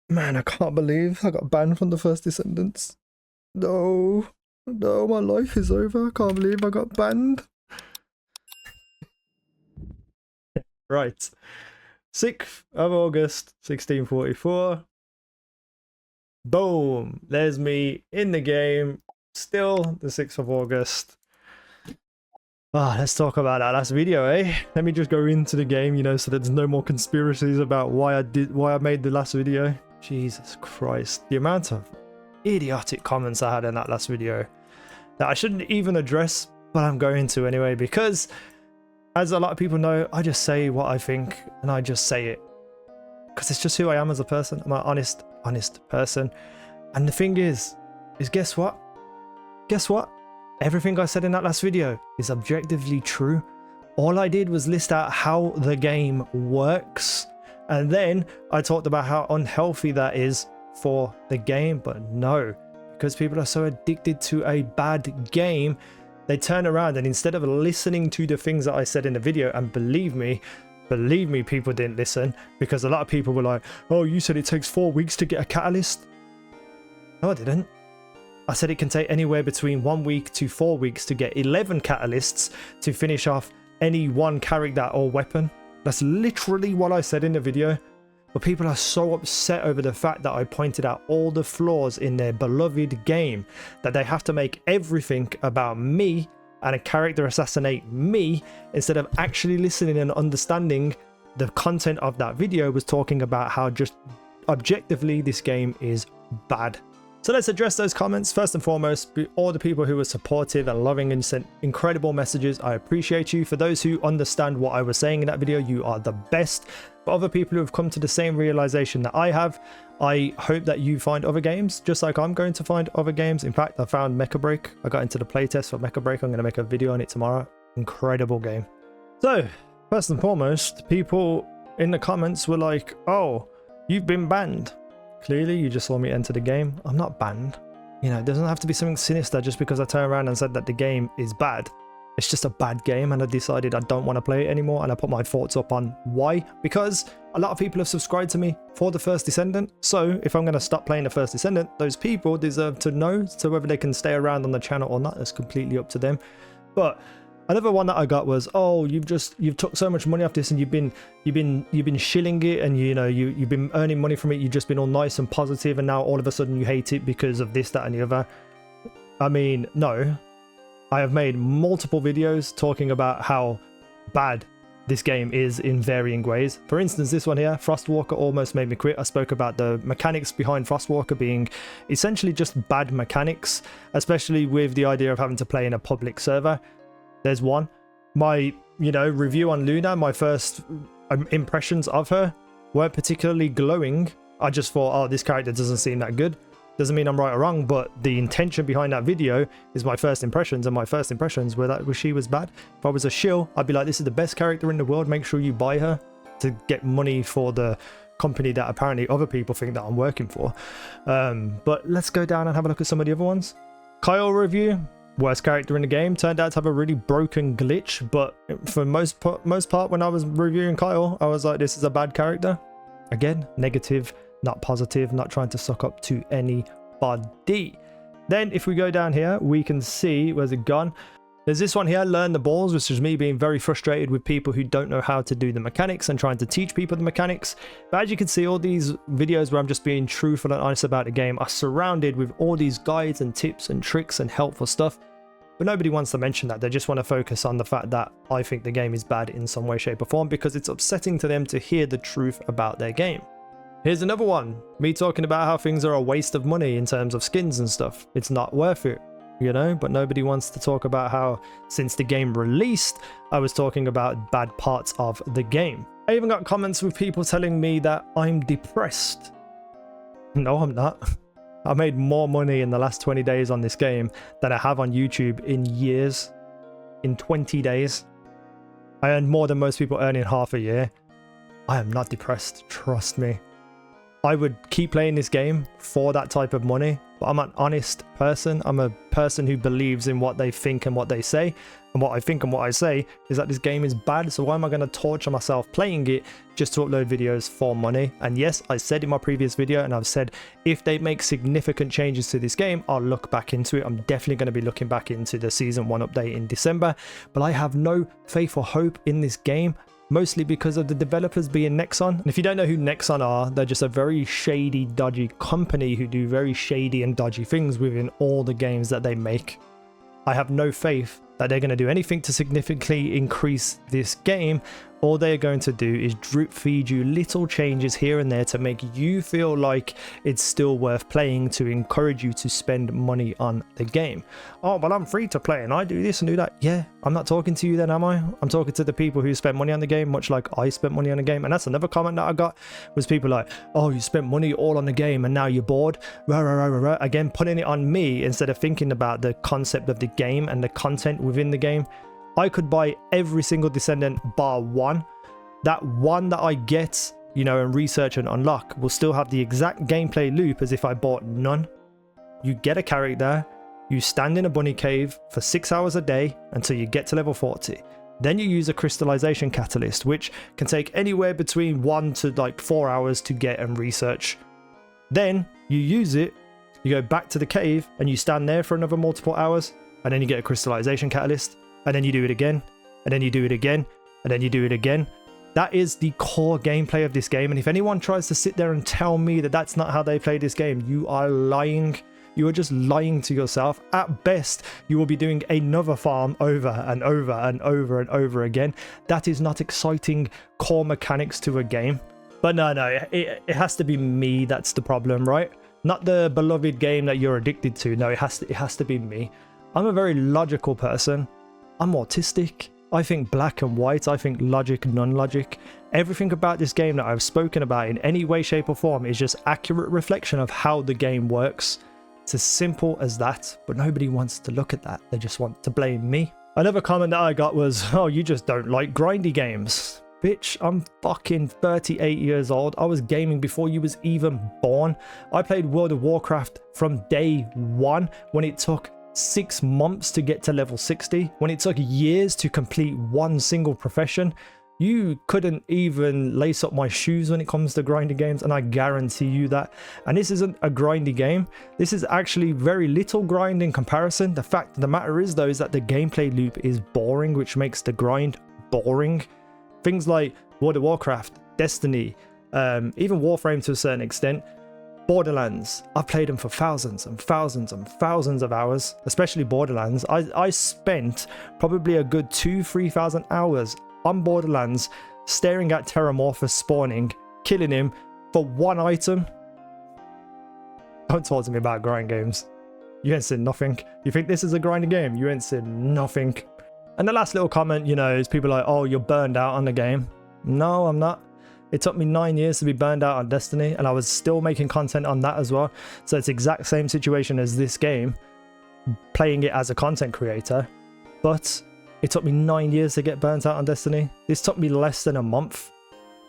Man, I can't believe I got banned from the first Descendants. No, no, my life is over. I can't believe I got banned. Right. 6th of August, 1644. Boom. There's me in the game. Still the 6th of August. Ah, let's talk about that last video, eh? Let me just go into the game, so there's no more conspiracies about why I made the last video. Jesus Christ. The amount of idiotic comments I had in that last video that I shouldn't even address, but I'm going to anyway, because as a lot of people know, I just say what I think and I just say it because it's just who I am as a person. I'm an honest person. And the thing is guess what? Everything I said in that last video is objectively true. All I did was list out how the game works, and then I talked about how unhealthy that is for the game. But no, because people are so addicted to a bad game, they turn around and instead of listening to the things that I said in the video, and believe me, people didn't listen, because a lot of people were like, oh, you said it takes 4 weeks to get a catalyst. No, I didn't. I said it can take anywhere between 1 week to 4 weeks to get 11 catalysts to finish off any one character or weapon. That's literally what I said in the video. But people are so upset over the fact that I pointed out all the flaws in their beloved game that they have to make everything about me and a character assassinate me, instead of actually listening and understanding the content of that video was talking about how just objectively this game is bad. So let's address those comments. First and foremost, all the people who were supportive and loving and sent incredible messages, I appreciate you. For those who understand what I was saying in that video, you are the best. For other people who have come to the same realization that I have, I hope that you find other games, just like I'm going to find other games. In fact, I found Mecha Break. I got into the playtest for Mecha Break. I'm going to make a video on it tomorrow. Incredible game. So, first and foremost, people in the comments were like, oh, you've been banned. Clearly, you just saw me enter the game. I'm not banned. It doesn't have to be something sinister just because I turn around and said that the game is bad. It's just a bad game, and I decided I don't want to play it anymore, and I put my thoughts up on why. Because a lot of people have subscribed to me for the first Descendant, so if I'm going to stop playing the first Descendant, those people deserve to know. So whether they can stay around on the channel or not, it's completely up to them. But another one that I got was, oh, you've took so much money off this, and you've been shilling it, and you've been earning money from it. You've just been all nice and positive, and now all of a sudden you hate it because of this, that, and the other. I mean, no. I have made multiple videos talking about how bad this game is in varying ways. For instance, this one here, Frostwalker almost made me quit. I spoke about the mechanics behind Frostwalker being essentially just bad mechanics, especially with the idea of having to play in a public server. There's one. My, review on Luna, my first impressions of her weren't particularly glowing. I just thought, oh, this character doesn't seem that good. Doesn't mean I'm right or wrong, but the intention behind that video is my first impressions, and my first impressions were that she was bad. If I was a shill, I'd be like, this is the best character in the world, make sure you buy her to get money for the company that apparently other people think that I'm working for. But let's go down and have a look at some of the other ones. Kyle review. Worst character in the game, turned out to have a really broken glitch, but for most part when I was reviewing Kyle, I was like, this is a bad character. Again, negative, not positive, not trying to suck up to anybody. Then if we go down here, we can see, where's it gone? There's this one here, learn the balls, which is me being very frustrated with people who don't know how to do the mechanics and trying to teach people the mechanics. But as you can see, all these videos where I'm just being truthful and honest about the game are surrounded with all these guides and tips and tricks and helpful stuff. But nobody wants to mention that. They just want to focus on the fact that I think the game is bad in some way, shape or form, because it's upsetting to them to hear the truth about their game. Here's another one, me talking about how things are a waste of money in terms of skins and stuff. It's not worth it, but nobody wants to talk about how since the game released, I was talking about bad parts of the game. I even got comments with people telling me that I'm depressed. No, I'm not. I made more money in the last 20 days on this game than I have on YouTube in years. In 20 days. I earned more than most people earn in half a year. I am not depressed, trust me. I would keep playing this game for that type of money, but I'm an honest person. I'm a person who believes in what they think and what they say. And what I think and what I say is that this game is bad. So why am I going to torture myself playing it just to upload videos for money? And yes, I said in my previous video, and I've said if they make significant changes to this game, I'll look back into it. I'm definitely going to be looking back into the season 1 update in December, but I have no faith or hope in this game. Mostly because of the developers being Nexon. And if you don't know who Nexon are, they're just a very shady, dodgy company who do very shady and dodgy things within all the games that they make. I have no faith that they're going to do anything to significantly increase this game. All they're going to do is drip feed you little changes here and there to make you feel like it's still worth playing, to encourage you to spend money on the game. Oh, but I'm free to play and I do this and do that. Yeah, I'm not talking to you then, am I? I'm talking to the people who spend money on the game, much like I spent money on the game. And that's another comment that I got, was people like, oh, you spent money all on the game and now you're bored. Again, putting it on me instead of thinking about the concept of the game and the content within the game. I could buy every single Descendant bar one. That one that I get, you know, and research and unlock will still have the exact gameplay loop as if I bought none. You get a character, you stand in a bunny cave for 6 hours a day until you get to level 40. Then you use a crystallization catalyst, which can take anywhere between 1 to like 4 hours to get and research. Then you use it, you go back to the cave and you stand there for another multiple hours, and then you get a crystallization catalyst. And then you do it again, and then you do it again, and then you do it again. That is the core gameplay of this game. And if anyone tries to sit there and tell me that that's not how they play this game, you are lying. You are just lying to yourself. At best, you will be doing another farm over and over and over and over again. That is not exciting core mechanics to a game. But no, it has to be me that's the problem, right? Not the beloved game that you're addicted to. No, it has to be me. I'm a very logical person. I'm autistic. I think black and white. I think logic, non-logic. Everything about this game that I've spoken about in any way, shape or form is just accurate reflection of how the game works. It's as simple as that, but nobody wants to look at that. They just want to blame me. Another comment that I got was, oh, you just don't like grindy games. Bitch, I'm fucking 38 years old. I was gaming before you was even born. I played World of Warcraft from day one when it took 6 months to get to level 60, when it took years to complete one single profession. You couldn't even lace up my shoes when it comes to grinding games, and I guarantee you that. And this isn't a grindy game. This is actually very little grind in comparison. The fact of the matter is though, is that the gameplay loop is boring, which makes the grind boring. Things like World of Warcraft, Destiny, even Warframe to a certain extent, Borderlands, I've played them for thousands and thousands and thousands of hours, especially Borderlands. I spent probably a good 2,000-3,000 hours on Borderlands staring at Terramorphous spawning, killing him for one item. Don't talk to me about grind games. You ain't seen nothing. You think this is a grinding game? You ain't seen nothing. And the last little comment, you know, is people like, oh, you're burned out on the game. No, I'm not. It took me 9 years to be burned out on Destiny, and I was still making content on that as well. So it's the exact same situation as this game, playing it as a content creator. But it took me 9 years to get burnt out on Destiny. This took me less than a month.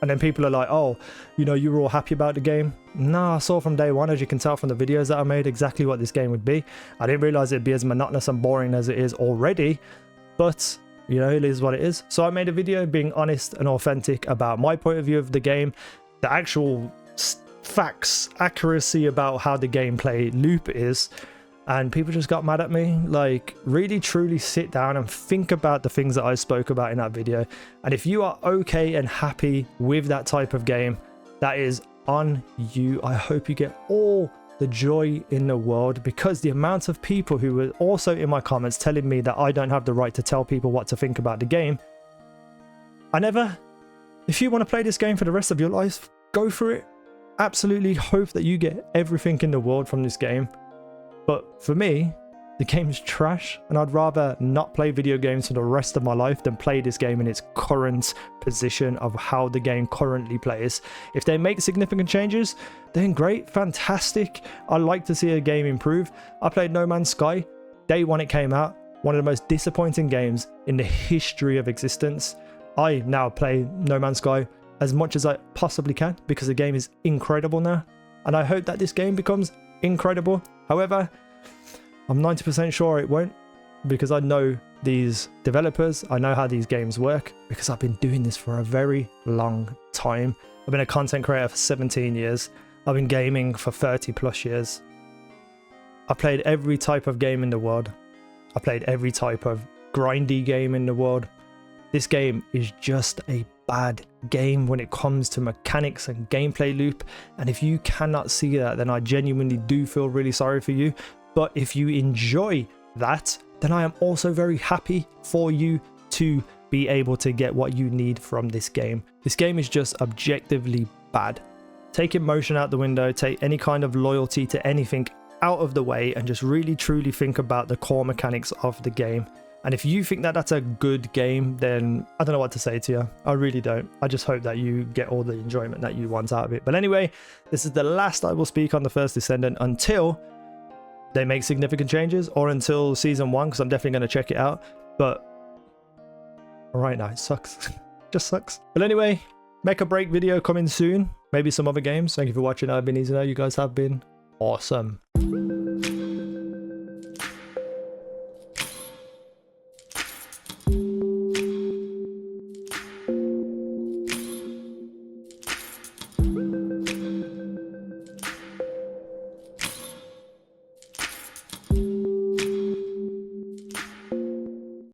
And then people are like, oh, you know, you were all happy about the game. No, I saw from day one, as you can tell from the videos that I made, exactly what this game would be. I didn't realize it'd be as monotonous and boring as it is already. But you know, it is what it is. So I made a video being honest and authentic about my point of view of the game, the actual facts, accuracy about how the gameplay loop is, and people just got mad at me. Like, really truly sit down and think about the things that I spoke about in that video. And if you are okay and happy with that type of game, that is on you. I hope you get all the joy in the world, because the amount of people who were also in my comments telling me that I don't have the right to tell people what to think about the game. If you want to play this game for the rest of your life, go for it. Absolutely hope that you get everything in the world from this game. But for me, the game's trash, and I'd rather not play video games for the rest of my life than play this game in its current position of how the game currently plays. If they make significant changes, then great, fantastic. I like to see a game improve. I played No Man's Sky day one it came out, one of the most disappointing games in the history of existence. I now play No Man's Sky as much as I possibly can because the game is incredible now. And I hope that this game becomes incredible. However, I'm 90% sure it won't, because I know these developers, I know how these games work, because I've been doing this for a very long time. I've been a content creator for 17 years. I've been gaming for 30 plus years. I've played every type of game in the world. I've played every type of grindy game in the world. This game is just a bad game when it comes to mechanics and gameplay loop. And if you cannot see that, then I genuinely do feel really sorry for you. But if you enjoy that, then I am also very happy for you to be able to get what you need from this game. This game is just objectively bad. Take emotion out the window, take any kind of loyalty to anything out of the way, and just really truly think about the core mechanics of the game. And if you think that that's a good game, then I don't know what to say to you. I really don't. I just hope that you get all the enjoyment that you want out of it. But anyway, this is the last I will speak on the first Descendant until they make significant changes, or until season 1, because I'm definitely going to check it out. But right now it sucks. Just sucks. But anyway, make a break video coming soon. Maybe some other games. Thank you for watching. I've been easynow. You guys have been awesome.